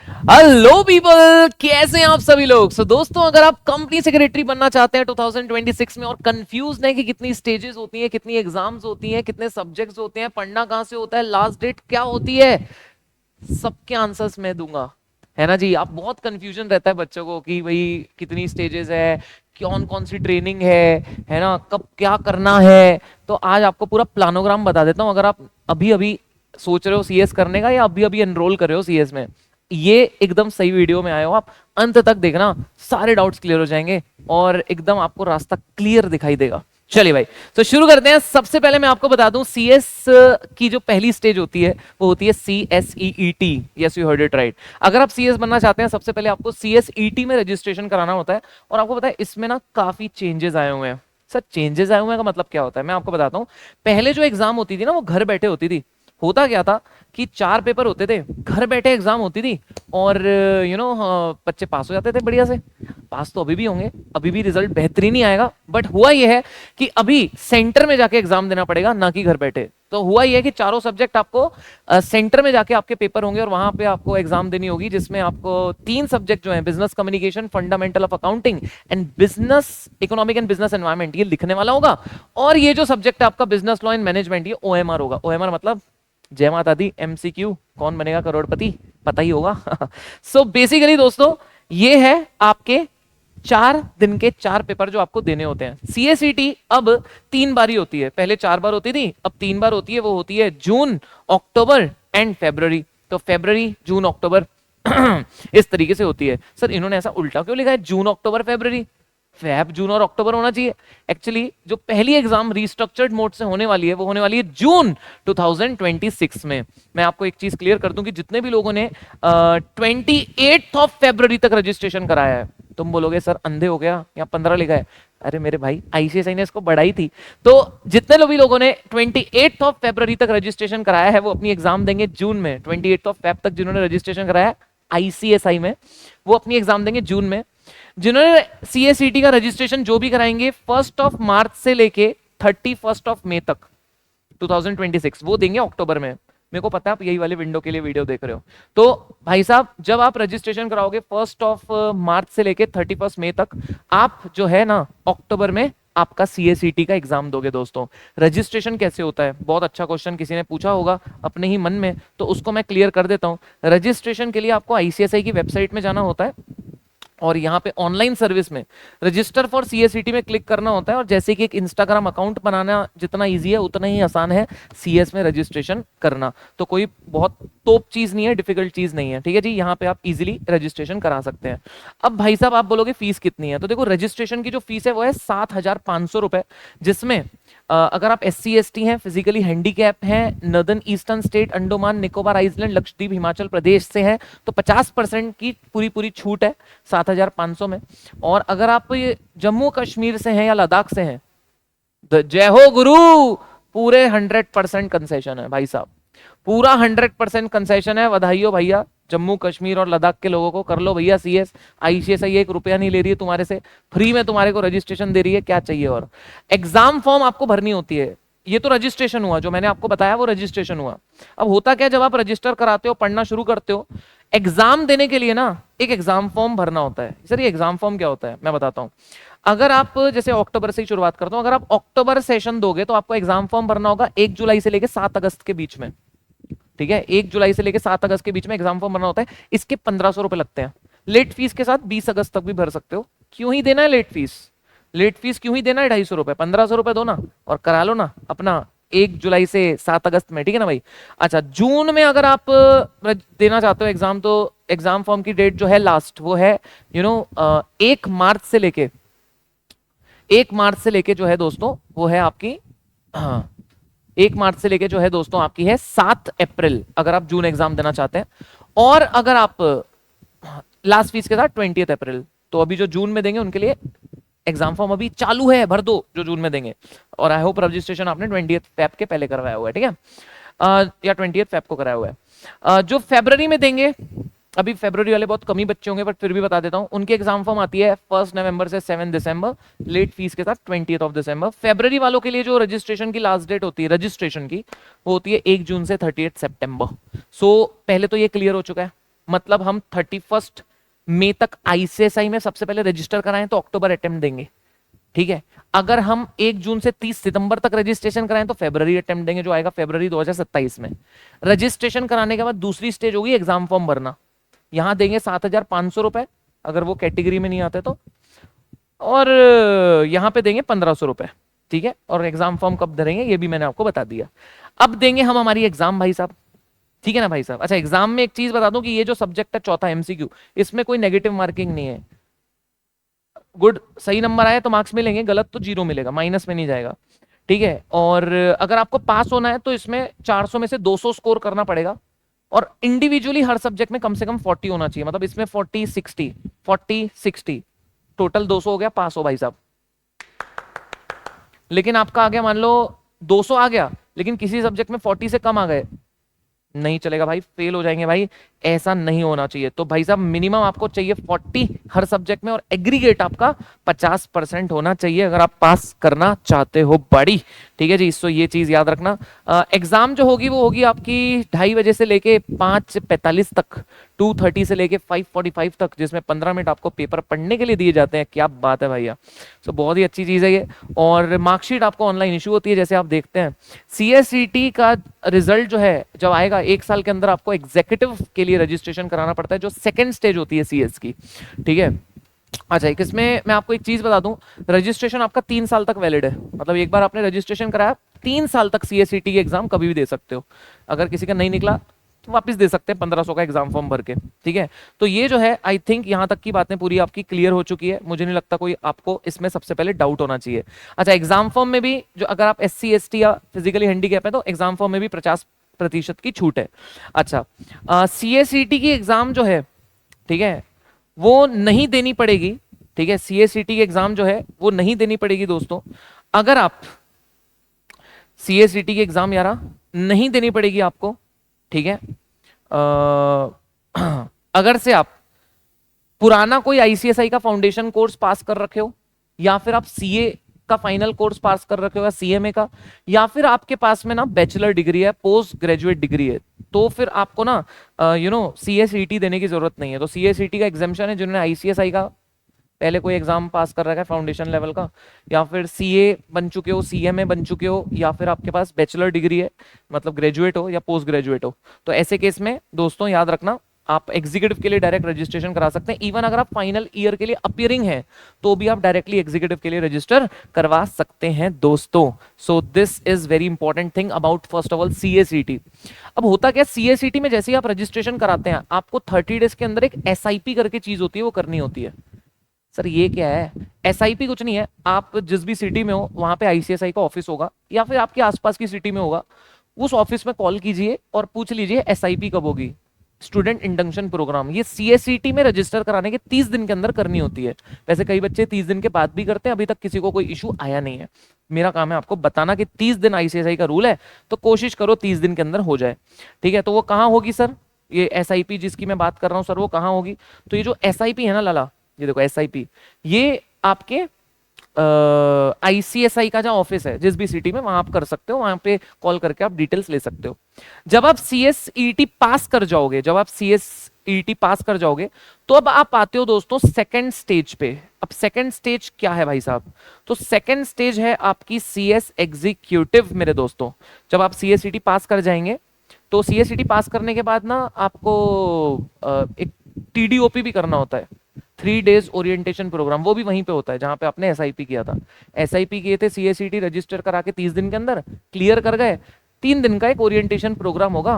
Hello people, कैसे हैं आप सभी लोग। दोस्तों, अगर आप कंपनी सेक्रेटरी बनना चाहते हैं 2026 में और कंफ्यूज हैं कि कितनी स्टेजेस होती हैं, कितनी एग्जाम्स होती हैं, कितने सब्जेक्ट्स होते हैं, पढ़ना कहां से होता है, लास्ट डेट क्या होती है, सबके आंसर्स मैं दूंगा। है ना जी। आप बहुत कंफ्यूजन रहता है बच्चों को कि भाई कितनी स्टेजेस है, कौन कौन सी ट्रेनिंग है ना, कब क्या करना है। तो आज आपको पूरा प्लानोग्राम बता देता हूं। अगर आप अभी अभी सोच रहे हो सीएस करने का या अभी अभी एनरोल कर रहे हो सीएस में, ये एकदम सही वीडियो में आए हो आप। अंत तक देखना, सारे डाउट्स क्लियर हो जाएंगे और एकदम आपको रास्ता क्लियर दिखाई देगा। चलिए भाई, तो शुरू करते हैं। सबसे पहले मैं आपको बता दूं, सीएस की जो पहली स्टेज होती है वो होती है CSEET। Yes, you heard it right. अगर आप सीएस बनना चाहते हैं, सबसे पहले आपको CSET में रजिस्ट्रेशन कराना होता है। और आपको पता है इसमें ना काफी चेंजेस आए हुए हैं। सर, चेंजेस आए हुए हैं का मतलब क्या होता है, मैं आपको बताता हूं। पहले जो एग्जाम होती थी ना, वो घर बैठे होती थी। होता क्या था कि 4 पेपर होते थे, घर बैठे एग्जाम होती थी और बच्चे पास हो जाते थे बढ़िया से। पास तो अभी भी होंगे, अभी भी रिजल्ट बेहतरीन ही आएगा, बट हुआ यह है कि अभी सेंटर में जाके एग्जाम देना पड़ेगा, ना कि घर बैठे। तो हुआ यह है कि चारों सब्जेक्ट आपको सेंटर में जाके आपके पेपर होंगे और वहां पे आपको एग्जाम देनी होगी, जिसमें आपको 3 सब्जेक्ट जो है, business communication, fundamental of accounting and business economic and business environment, ये लिखने वाला होगा। और ये जो सब्जेक्ट है आपका बिजनेस लॉ एंड मैनेजमेंट, ये OMR होगा। OMR मतलब जय माता दी, MCQ, कौन बनेगा करोड़पति, पता ही होगा। सो बेसिकली दोस्तों, ये है आपके 4 दिन के 4 पेपर जो आपको देने होते हैं। CSET अब 3 बारी होती है, पहले 4 बार होती थी, अब 3 बार होती है। वो होती है जून, अक्टूबर एंड फेब्रवरी। तो फेब्रवरी, जून, अक्टूबर इस तरीके से होती है। सर, इन्होंने ऐसा उल्टा क्यों लिखा है, जून, अक्टूबर, फेब्रवरी? फेब, जून और अक्टूबर होना चाहिए। एक्चुअली जो पहली एग्जाम रिस्ट्रक्चर्ड मोड से होने वाली है, वो होने वाली है जून 2026 में। मैं आपको एक चीज क्लियर कर दूं कि जितने भी लोगों ने 28 फरवरी तक रजिस्ट्रेशन कराया है, तुम बोलोगे सर अंधे हो गया, या 15 लिखा है। अरे मेरे भाई, ICSI ने इसको बढ़ाई थी। तो जितने भी लोगों ने 28 फरवरी तक रजिस्ट्रेशन कराया है, वो अपनी एग्जाम देंगे जून में। 28 फेब तक जिन्होंने रजिस्ट्रेशन कराया है ICSI में, वो अपनी एग्जाम देंगे जून में। जिन्होंने CSET का रजिस्ट्रेशन जो भी कराएंगे 1 मार्च से लेके 31 मई तक 2026, वो देंगे अक्टूबर में। मेरे को पता है आप यही वाले विंडो के लिए वीडियो देख रहे हो। तो भाई साहब, जब आप रजिस्ट्रेशन कराओगे 1 मार्च से लेके 31 मई तक, आप जो है ना अक्टूबर में आपका CSET का एग्जाम दोगे। दोस्तों, रजिस्ट्रेशन कैसे होता है, बहुत अच्छा क्वेश्चन किसी ने पूछा होगा अपने ही मन में, तो उसको मैं क्लियर कर देता हूं। रजिस्ट्रेशन के लिए आपको ICSI की वेबसाइट में जाना होता है और यहाँ पे ऑनलाइन सर्विस में रजिस्टर फॉर CSET में क्लिक करना होता है। और जैसे कि एक इंस्टाग्राम अकाउंट बनाना जितना इजी है, उतना ही आसान है CS में रजिस्ट्रेशन करना। तो कोई बहुत तोप चीज नहीं है, डिफिकल्ट चीज नहीं है। ठीक है जी, यहाँ पे आप इजीली रजिस्ट्रेशन करा सकते हैं। अब भाई साहब, आप बोलोगे फीस कितनी है, तो देखो रजिस्ट्रेशन की जो फीस है वो है 7,500 रुपए, जिसमें अगर आप SC ST हैं, फिजिकली हैंडीकैप हैं, northern eastern state, Andaman Nicobar island, Lakshadweep, Himachal Pradesh से हैं, तो 50% की पूरी पूरी छूट है 7,500 में। और अगर आप ये जम्मू कश्मीर से हैं या लद्दाख से हैं, तो जय हो गुरु, पूरे 100% कंसेशन है भाई साहब। पूरा 100% कंसेशन है। बधाई हो भैया, जम्मू कश्मीर और लद्दाख के लोगों को, कर लो भैया CS। ICSI 1 रुपया नहीं ले रही है तुम्हारे से, फ्री में तुम्हारे को रजिस्ट्रेशन दे रही है, क्या चाहिए और। एग्जाम फॉर्म आपको भरनी होती है। ये तो रजिस्ट्रेशन हुआ, जो मैंने आपको बताया वो रजिस्ट्रेशन हुआ। अब होता क्या, जब आप रजिस्टर कराते हो, पढ़ना शुरू करते हो, एग्जाम देने के लिए ना एक एग्जाम फॉर्म भरना होता है। सर, ये एग्जाम फॉर्म क्या होता है, मैं बताता हूं। अगर आप जैसे अक्टूबर से ही शुरुआत करता हूं, अगर आप अक्टूबर सेशन दोगे तो आपको एग्जाम फॉर्म भरना होगा 1 जुलाई से लेकर 7 अगस्त के बीच में। ठीक है, 1 जुलाई से लेकर 7 अगस्त के बीच में एग्जाम फॉर्म भरना होता है। इसके 1,500 रुपए लगते हैं। लेट फीस के साथ 20 अगस्त तक भी भर सकते हो। क्यों ही देना है लेट फीस, लेट फीस क्यों ही देना है 250 रुपए, 1,500 रुपए दो ना और करा लो ना अपना 1 जुलाई से 7 अगस्त में। ठीक है ना भाई। अच्छा, जून में अगर आप देना चाहते हो एग्जाम, तो एग्जाम फॉर्म की डेट जो है लास्ट, वो है 1 मार्च से लेके 1 मार्च से लेके जो है दोस्तों, वो है आपकी, हाँ, 1 मार्च से लेके जो है दोस्तों आपकी है 7 अप्रैल, अगर आप जून एग्जाम देना चाहते हैं। और अगर आप लास्ट फीस के साथ 20 अप्रैल, तो अभी जो जून में देंगे उनके लिए एग्जाम फॉर्म अभी चालू है, भर दो जो जून में देंगे। और आई होप रजिस्ट्रेशन आपने 20 फेब के पहले करवाया हुआ है। ठीक है, या 20 फेब को कराया हुआ है। जो फरवरी में देंगे, अभी फरवरी वाले बहुत कम ही बच्चे होंगे, बट फिर भी बता देता हूं, उनकी एग्जाम फॉर्म आती है 1 नवंबर से 7 दिसंबर, लेट फीस के साथ 20 दिसंबर। फरवरी वालों के लिए जो रजिस्ट्रेशन की लास्ट डेट होती है रजिस्ट्रेशन की, वो होती है 1 जून से 38 सितंबर। सो पहले तो ये क्लियर हो चुका है। मतलब हम 31 मई तक आईसीएसआई में सबसे पहले रजिस्टर कराएं तो अक्टूबर अटेम्प्ट देंगे, ठीक है। अगर हम 1 जून से 30 सितंबर तक रजिस्ट्रेशन कराएं तो फरवरी अटेम्प्ट देंगे, जो आएगा फरवरी 2027 में। रजिस्ट्रेशन कराने के बाद दूसरी स्टेज होगी एग्जाम फॉर्म भरना। यहां देंगे 7,500 रुपए अगर वो कैटेगरी में नहीं आते तो, और यहां पे देंगे 1,500 रुपए, ठीक है। और एग्जाम फॉर्म कब भरेंगे ये भी मैंने आपको बता दिया। अब देंगे हम हमारी एग्जाम भाई साहब, ठीक है ना भाई साहब। अच्छा, एग्जाम में एक चीज बता दूं कि ये जो सब्जेक्ट है चौथा एमसीक्यू, इसमें कोई नेगेटिव मार्किंग नहीं है। गुड, सही नंबर आया तो मार्क्स मिलेंगे, गलत तो जीरो मिलेगा, माइनस में नहीं जाएगा, ठीक है। और अगर आपको पास होना है तो इसमें 400 में से 200 स्कोर करना पड़ेगा, और इंडिविजुअली हर सब्जेक्ट में कम से कम 40 होना चाहिए। मतलब इसमें 40 60 टोटल 200 हो गया, पास हो भाई साहब। लेकिन आपका आ गया, मान लो 200 आ गया, लेकिन किसी सब्जेक्ट में 40 से कम आ गए, नहीं चलेगा भाई, फेल हो जाएंगे भाई, ऐसा नहीं होना चाहिए। तो भाई साहब मिनिमम आपको चाहिए 40 हर सब्जेक्ट में, और एग्रीगेट आपका 50% होना चाहिए अगर आप पास करना चाहते हो बड़ी, ठीक है जी। इसको ये चीज याद रखना। एग्जाम जो होगी वो होगी आपकी 2:30 बजे से लेके 5:45 तक, 2:30 से लेके 5:45 तक, जिसमें 15 मिनट आपको पेपर पढ़ने के लिए दिए जाते हैं। क्या बात है भैया, तो बहुत ही अच्छी चीज है ये। और मार्कशीट आपको ऑनलाइन इशू होती है, जैसे आप देखते हैं सीएसईटी का रिजल्ट जो है जब आएगा 1 साल के अंदर आपको एग्जीक्यूटिव के लिए रजिस्ट्रेशन कराना पड़ता है, जो सेकंड स्टेज होती है सीएस की, ठीक है। अच्छा, एक इसमें मैं आपको एक चीज बता दूं, रजिस्ट्रेशन आपका 3 साल तक वैलिड है। मतलब एक बार आपने रजिस्ट्रेशन कराया, 3 साल तक सीएसईटी की एग्जाम कभी भी दे सकते हो। अगर किसी का नहीं निकला तो वापस दे सकते हैं 1,500 का एग्जाम फॉर्म भर के, ठीक है। तो ये जो है आई थिंक यहां तक की बातें पूरी आपकी क्लियर हो चुकी है। मुझे नहीं लगता कोई आपको इसमें सबसे पहले डाउट होना चाहिए। अच्छा, एग्जाम फॉर्म में भी जो अगर आप SC ST या फिजिकली हैंडीकैप है तो एग्जाम फॉर्म में भी 50% की छूट है। अच्छा, CSET की एग्जाम जो है, ठीक है, वो नहीं देनी पड़ेगी, ठीक है। CSET की एग्जाम जो है वो नहीं देनी पड़ेगी दोस्तों। अगर आप CSET की एग्जाम यारा नहीं देनी पड़ेगी आपको, ठीक है। अगर से आप पुराना कोई ICSI का फाउंडेशन कोर्स पास कर रखे हो, या फिर आप CA का फाइनल कोर्स पास कर रखे हो, या CMA का, या फिर आपके पास में ना बैचलर डिग्री है, पोस्ट ग्रेजुएट डिग्री है, तो फिर आपको ना CSET देने की जरूरत नहीं है। तो CSET का एग्जामेशन है जिन्होंने ICSI का पहले कोई एग्जाम पास कर रखा है फाउंडेशन लेवल का, या फिर CA बन चुके हो, CMA बन चुके हो, या फिर आपके पास बैचलर डिग्री है, मतलब ग्रेजुएट हो या पोस्ट ग्रेजुएट हो। तो ऐसे केस में दोस्तों याद रखना, आप एग्जीक्यूटिव के लिए डायरेक्ट रजिस्ट्रेशन करा सकते हैं। इवन अगर आप फाइनल ईयर के लिए अपियरिंग हैं तो भी आप डायरेक्टली एग्जीक्यूटिव के लिए रजिस्टर करवा सकते हैं दोस्तों। सो this is very important thing about first of all CSET। अब होता क्या, CSET में जैसे ही आप रजिस्ट्रेशन कराते हैं आपको 30 डेज के अंदर एक SIP करके चीज होती है, वो करनी होती है। सर ये क्या है? SIP कुछ नहीं है, आप जिस भी सिटी में हो वहां पे ICSI का ऑफिस होगा, या फिर आपके आसपास की सिटी में होगा, उस ऑफिस में कॉल कीजिए और पूछ लीजिए SIP कब होगी, स्टूडेंट इंडक्शन प्रोग्राम। ये CSET में रजिस्टर कराने के 30 दिन के अंदर करनी होती है। वैसे कई बच्चे 30 दिन के बाद भी करते हैं, अभी तक किसी को कोई इशू आया नहीं है। मेरा काम है आपको बताना कि 30 दिन ICSI का रूल है, तो कोशिश करो 30 दिन के अंदर हो जाए, ठीक है। तो वो कहाँ होगी सर, ये SIP जिसकी मैं बात कर रहा हूँ सर, वो कहाँ होगी? तो ये जो SIP है ना लाला, ये देखो SIP, ये आपके ICSI का जो ऑफिस है जिस भी सिटी में, वहां आप कर सकते हो, वहां पे कॉल करके आप डिटेल्स ले सकते हो। जब आप CSET पास कर जाओगे, जब आप CSET पास कर जाओगे तो अब आप आते हो दोस्तों सेकंड स्टेज पे। अब सेकंड स्टेज क्या है भाई साहब? तो सेकंड स्टेज है आपकी CS एग्जीक्यूटिव मेरे दोस्तों। जब आप CSET पास कर जाएंगे तो CSET पास करने के बाद ना आपको एक TDOP भी करना होता है, 3 डेज ओरिएंटेशन प्रोग्राम। वो भी वहीं पे होता है जहां पे आपने SIP किया था। SIP किए थे, CSET रजिस्टर करा के 30 दिन के अंदर क्लियर कर गए, 3 दिन का एक ओरिएंटेशन प्रोग्राम होगा,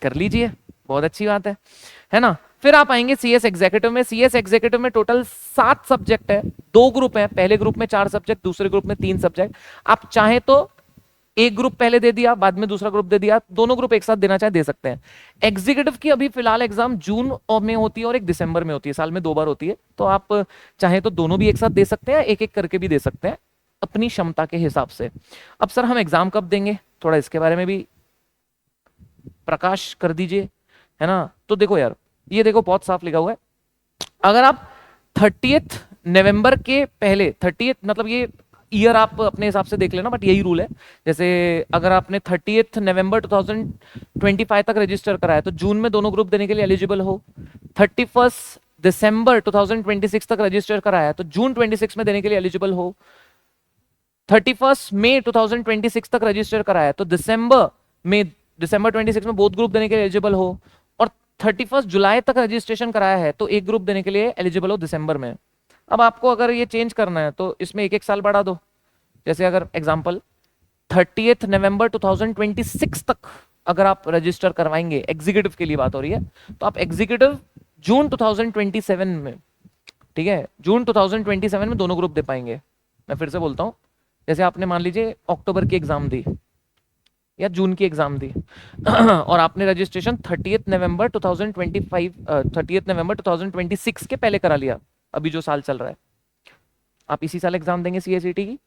कर लीजिए, बहुत अच्छी बात है ना। फिर आप आएंगे CS एग्जीक्यूटिव में। CS एग्जीक्यूटिव में टोटल 7 सब्जेक्ट है, 2 ग्रुप है, पहले ग्रुप में 4 सब्जेक्ट, दूसरे ग्रुप में 3 सब्जेक्ट। आप चाहे तो एक ग्रुप पहले दे दिया, बाद में दूसरा ग्रुप दे दिया, दोनों ग्रुप एक साथ देना चाहे दे सकते हैं। एग्जीक्यूटिव की अभी फिलहाल एग्जाम जून में होती है और एक दिसंबर में होती है, साल में 2 बार होती है। तो आप चाहे तो दोनों भी एक साथ दे सकते हैं, एक एक करके भी दे सकते हैं अपनी क्षमता के हिसाब से। अब सर हम एग्जाम कब देंगे, थोड़ा इसके बारे में भी प्रकाश कर दीजिए, है ना। तो देखो यार, ये देखो बहुत साफ लिखा हुआ है, अगर आप 30 नवंबर के पहले, 30 मतलब ये ईयर आप अपने हिसाब से देख लेना, बट यही रूल है। जैसे अगर आपने 30 नवंबर 2025 तक रजिस्टर कराया तो जून में दोनों ग्रुप देने के लिए एलिजिबल हो। 31 दिसंबर 2026 तक रजिस्टर कराया है तो जून 26 में देने के लिए एलिजिबल हो। 31 मई 2026 तक रजिस्टर कराया है तो दिसंबर 26 में बोथ ग्रुप देने के लिए एलिजिबल हो। और 31 जुलाई तक रजिस्ट्रेशन कराया है तो एक ग्रुप देने के लिए एलिजिबल हो दिसंबर में। अब आपको अगर ये चेंज करना है तो इसमें एक एक साल बढ़ा दो। जैसे अगर एग्जांपल 30 नवंबर 2026 तक अगर आप रजिस्टर करवाएंगे, एग्जीक्यूटिव के लिए बात हो रही है, तो आप एग्जीक्यूटिव जून 2027 में, ठीक है, जून 2027 में दोनों ग्रुप दे पाएंगे। मैं फिर से बोलता हूं, जैसे आपने मान लीजिए अक्टूबर की एग्जाम दी या जून की एग्जाम दी और आपने रजिस्ट्रेशन 30 नवंबर 2026 के पहले करा लिया, अभी जो साल चल रहा है, आप इसी साल एग्जाम देंगे सीएसईटी की,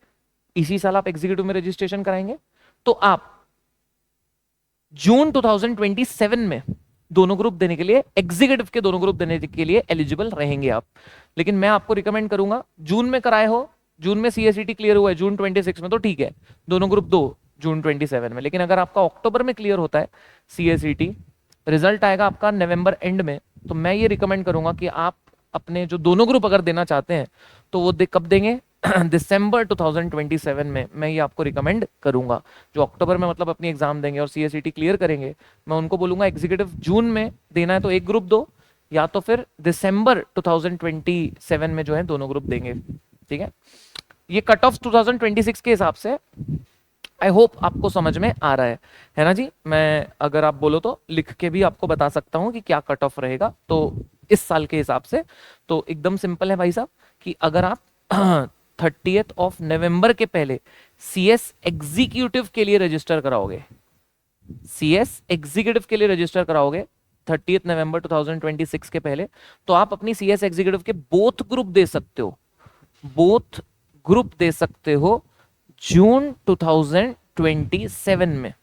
इसी साल आप एग्जीक्यूटिव में रजिस्ट्रेशन कराएंगे, तो आप जून 2027 में दोनों ग्रुप देने के लिए, एग्जीक्यूटिव के दोनों ग्रुप देने के लिए एलिजिबल रहेंगे आप। लेकिन मैं आपको रिकमेंड करूंगा जून में कराए हो, जून में सीएसईटी क्लियर हुआ है जून 26 में, तो ठीक है, दोनों ग्रुप दो जून 27 में। लेकिन अगर आपका अक्टूबर में क्लियर होता है सीएसईटी, रिजल्ट आएगा आपका नवंबर एंड में, तो मैं ये रिकमेंड करूंगा कि आप अपने जो दोनों ग्रुप अगर देना चाहते हैं तो वो कब देंगे दिसंबर 2027 में मैं ये आपको रिकमेंड करूंगा। जो अक्टूबर में मतलब अपनी एग्जाम देंगे और सीएसईटी क्लियर करेंगे, मैं उनको बोलूंगा एग्जीक्यूटिव जून में देना है तो एक ग्रुप दो, या तो फिर दिसंबर 2027 में जो है दोनों ग्रुप देंगे। ठीक है, ये कट ऑफ 2026 के हिसाब से आई होप आपको समझ में आ रहा है ना जी। मैं अगर आप बोलो तो लिख के भी आपको बता सकता हूं कि क्या कट ऑफ रहेगा तो इस साल के हिसाब से। तो एकदम सिंपल है भाई साहब कि अगर आप 30 नवंबर के पहले सीएस एग्जीक्यूटिव के लिए रजिस्टर कराओगे, सीएस एग्जीक्यूटिव के लिए रजिस्टर कराओगे 30 नवंबर 2026 के पहले, तो आप अपनी सीएस एग्जीक्यूटिव के बोथ ग्रुप दे सकते हो, बोथ ग्रुप दे सकते हो जून 2027 में।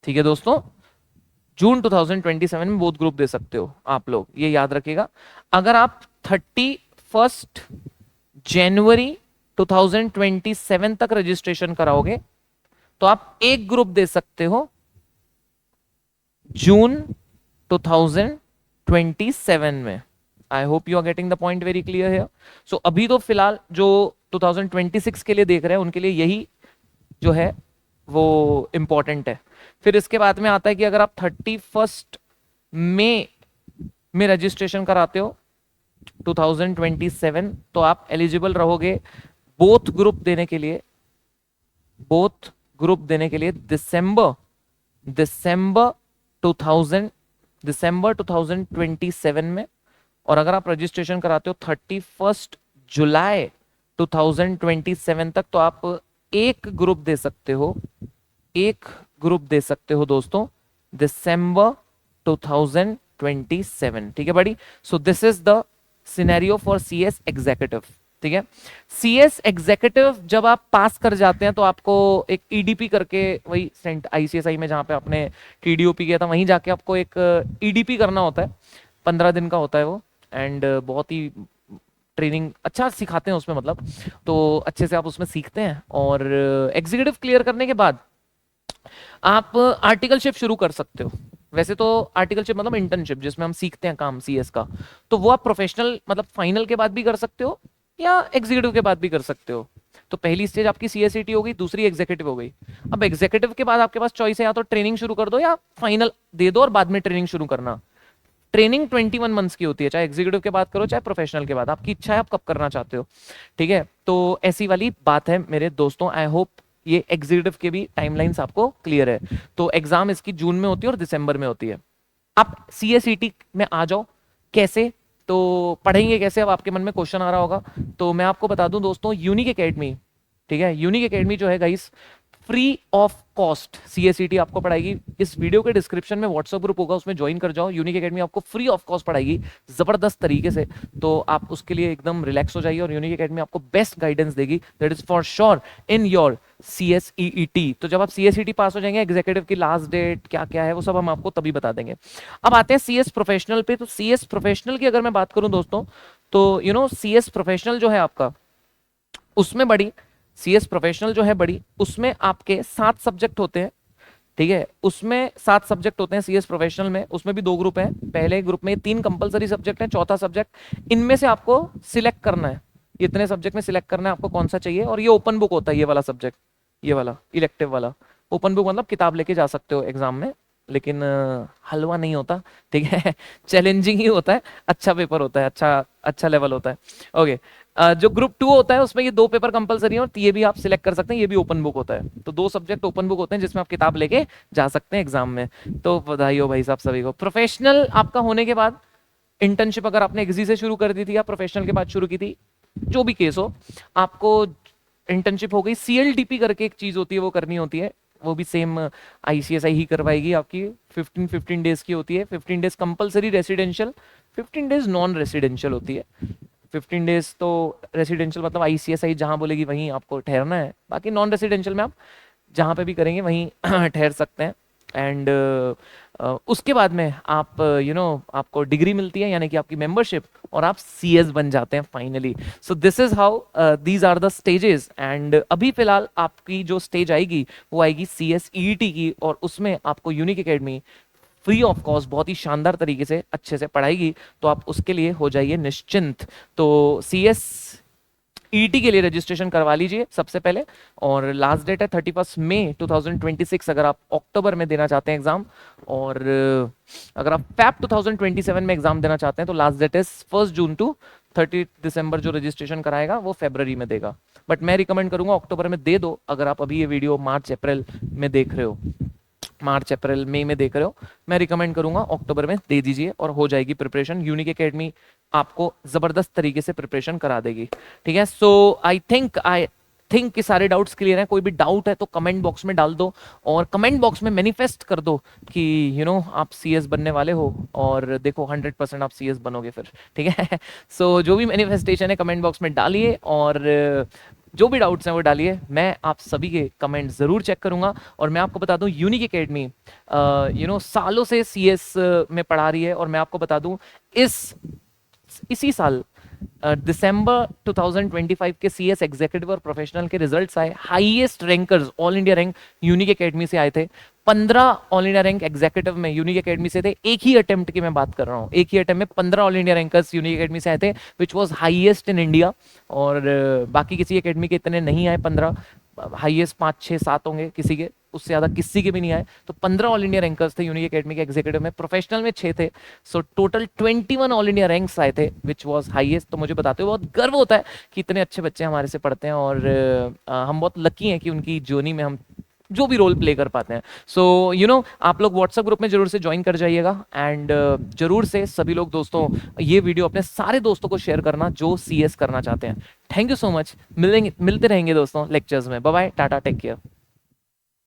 ठीक है दोस्तों, जून 2027 में बोथ ग्रुप दे सकते हो आप लोग, ये याद रखिएगा। अगर आप 31 जनवरी 2027 तक रजिस्ट्रेशन कराओगे तो आप एक ग्रुप दे सकते हो जून 2027 में। I hope you are getting the point very clear है। सो अभी तो फिलहाल जो 2026 के लिए देख रहे हैं उनके लिए यही जो है वो इंपॉर्टेंट है। फिर इसके बाद में आता है कि अगर आप 31 मई में रजिस्ट्रेशन कराते हो 2027 तो आप एलिजिबल रहोगे बोथ ग्रुप देने के लिए, बोथ ग्रुप देने के लिए दिसंबर 2027 में। और अगर आप रजिस्ट्रेशन कराते हो 31 जुलाई 2027 तक तो आप एक ग्रुप दे सकते हो, एक ग्रुप दे सकते हो दोस्तों दिसंबर 2027। ठीक है बड़ी। सो this is the scenario for CS executive. ठीक है, सीएस एग्जीक्यूटिव जब आप पास कर जाते हैं तो आपको एक ईडीपी करके, वही सेंट आईसीएसआई में जहां पे आपने टीडीओपी किया था वहीं जाके आपको एक ईडीपी करना होता है, 15 दिन का होता है वो, एंड बहुत ही ट्रेनिंग अच्छा सिखाते हैं उसमें, मतलब तो अच्छे से आप उसमें सीखते हैं। और एग्जीक्यूटिव क्लियर करने के बाद आप आर्टिकलशिप शुरू कर सकते हो। वैसे तो आर्टिकलशिप मतलब इंटर्नशिप जिसमें हम सीखते हैं काम सीएस का, तो वो आप प्रोफेशनल मतलब फाइनल के बाद भी कर सकते हो या एग्जीक्यूटिव के बाद भी कर सकते हो। तो पहली स्टेज आपकी सीएसईटी हो गई, दूसरी एग्जीक्यूटिव हो गई। अब एग्जीक्यूटिव के बाद आपके पास चॉइस है, या तो ट्रेनिंग शुरू कर दो या फाइनल दे दो और बाद में ट्रेनिंग शुरू करना। ट्रेनिंग 21 मंथ्स की होती है, चाहे एग्जीक्यूटिव के बाद करो चाहे प्रोफेशनल के बाद, आपकी इच्छा है आप कब करना चाहते हो। ठीक है, तो ऐसी वाली बात है मेरे दोस्तों। आई होप ये एग्जीक्यूटिव के भी टाइमलाइंस आपको क्लियर है। तो एग्जाम इसकी जून में होती है और दिसंबर में होती है। आप सीएसईटी में आ जाओ, कैसे तो पढ़ेंगे कैसे, अब आपके मन में क्वेश्चन आ रहा होगा। तो मैं आपको बता दूं दोस्तों, यूनिक एकेडमी, ठीक है, यूनिक एकेडमी जो है गाइस फ्री ऑफ कॉस्ट सीएसईटी आपको पढ़ाएगी। इस वीडियो के डिस्क्रिप्शन में व्हाट्सएप ग्रुप होगा, उसमें ज्वाइन कर जाओ। यूनिक एकेडमी आपको फ्री ऑफ कॉस्ट पढ़ाएगी जबरदस्त तरीके से, तो आप उसके लिए एकदम रिलैक्स हो जाइए और यूनिक एकेडमी आपको बेस्ट गाइडेंस देगी, that is for sure in your CSET. तो जब आप सीएसईटी पास हो जाएंगे, एग्जीक्यूटिव की लास्ट डेट क्या क्या है वो सब हम आपको तभी बता देंगे। अब आते हैं सीएस प्रोफेशनल पे। तो सीएस प्रोफेशनल की अगर मैं बात करूं दोस्तों, तो यू नो सीएस प्रोफेशनल जो है आपका, उसमें बड़ी सीएस प्रोफेशनल जो है बड़ी, उसमें आपके 7 सब्जेक्ट होते हैं। ठीक है, उसमें 7 सब्जेक्ट होते हैं सीएस प्रोफेशनल में, उसमें भी 2 ग्रुप हैं। पहले ग्रुप में 3 कंपलसरी सब्जेक्ट हैं, चौथा सब्जेक्ट, इनमें से आपको सिलेक्ट करना है, इतने सब्जेक्ट में सिलेक्ट करना है आपको कौन सा चाहिए। और ये ओपन बुक होता है, ये वाला सब्जेक्ट, ये वाला इलेक्टिव वाला ओपन बुक, मतलब किताब लेके जा सकते हो एग्जाम में, लेकिन हलवा नहीं होता, ठीक है। चैलेंजिंग ही होता है, अच्छा पेपर होता है, अच्छा अच्छा लेवल होता है। ओके, जो ग्रुप 2 होता है उसमें ये 2 पेपर कंपलसरी है, और ये भी आप सिलेक्ट कर सकते हैं, ये भी ओपन बुक होता है। तो 2 सब्जेक्ट ओपन बुक होते हैं जिसमें आप किताब लेके जा सकते हैं एग्जाम में। तो बधाई हो भाई साहब सभी को। प्रोफेशनल आपका होने के बाद इंटर्नशिप अगर आपने एग्जी से शुरू कर दी थी या प्रोफेशनल के बाद शुरू की थी, जो भी केस हो, आपको इंटर्नशिप हो गई। सीएलडीपी करके एक चीज होती है, वो करनी होती है, वो भी सेम आईसीएसआई ही करवाएगी आपकी। 15 डेज की होती है, 15 days compulsory residential, 15 days non residential होती है। 15 डेज तो रेसिडेंशियल मतलब आईसीएसआई जहां बोलेगी वहीं आपको ठहरना है, बाकी नॉन रेसिडेंशियल में आप जहां पे भी करेंगे वहीं ठहर सकते हैं। एंड उसके बाद में आप आपको डिग्री मिलती है, यानी कि आपकी मेंबरशिप, और आप सीएस बन जाते हैं finally. So this is how these are the stages. And अभी फिलहाल आपकी जो स्टेज आएगी वो आएगी सीएस ईईटी की, और उसमें आपको unique academy free of cost बहुत ही शानदार तरीके से अच्छे से पढ़ाएगी, तो आप उसके लिए हो जाइए निश्चिंत। तो सीएस ईटी के लिए रजिस्ट्रेशन करवा लीजिए सबसे पहले, और लास्ट डेट है 31 मई 2026 अगर आप अक्टूबर में देना चाहते हैं एग्जाम। और अगर आप फैब 2027 में एग्जाम देना चाहते हैं तो last date is 1 June to 30 December. जो रजिस्ट्रेशन कराएगा वो फरवरी में देगा, बट मैं रिकमेंड करूंगा अक्टूबर में दे दो। अगर आप अभी ये वीडियो मार्च अप्रैल में देख रहे हो, मार्च अप्रैल मई में देख रहे हो, मैं रिकमेंड करूंगा अक्टूबर में दे दीजिए, और हो जाएगी प्रिपरेशन। यूनिक एकेडमी आपको जबरदस्त तरीके से प्रिपरेशन करा देगी, ठीक है। सो आई थिंक कि सारे डाउट्स क्लियर हैं। कोई भी डाउट है तो कमेंट बॉक्स में डाल दो, और कमेंट बॉक्स में मैनिफेस्ट कर दो कि आप सीएस बनने वाले हो, और देखो 100% आप सीएस बनोगे फिर, ठीक है। सो जो भी मैनिफेस्टेशन है कमेंट बॉक्स में डालिए, और जो भी डाउट्स हैं वो डालिए, मैं आप सभी के कमेंट जरूर चेक करूंगा। और मैं आपको बता दूं यूनिक एकेडमी सालों से सीएस में पढ़ा रही है, और मैं आपको बता दूं इसी साल दिसंबर 2025 के सीएस एग्जीक्यूटिव और प्रोफेशनल के रिजल्ट्स आए। Highest rankers all India rank unique academy से आए थे। 15 ऑल इंडिया रैंक एग्जीक्यूटिव में यूनिक एकेडमी से थे। एक ही अटेम्प्ट की मैं बात कर रहा हूँ, एक ही अटेम्प्ट में 15 all India rankers unique academy से आए थे, which was highest in India. और बाकी किसी एकेडमी के इतने नहीं आए 15, हाईएस्ट 5 6 7 होंगे किसी के, उससे ज्यादा किसी के भी नहीं आए। तो 15 ऑल इंडिया रैंकर्स थे यूनिक एकेडमी के एग्जीक्यूटिव में, प्रोफेशनल में 6 थे। So total 21 all India ranks आए थे, विच वाज हाईएस्ट। तो मुझे बताते हुए बहुत गर्व होता है कि इतने अच्छे बच्चे हमारे से पढ़ते हैं, और हम बहुत लकी हैं कि उनकी जर्नी में हम जो भी रोल प्ले कर पाते हैं। सो आप लोग व्हाट्सएप ग्रुप में जरूर से ज्वाइन कर जाइएगा, एंड जरूर से सभी लोग दोस्तों ये वीडियो अपने सारे दोस्तों को शेयर करना जो सीएस करना चाहते हैं। थैंक यू सो मच, मिलते रहेंगे दोस्तों लेक्चर्स में। Bye bye, tata, take care.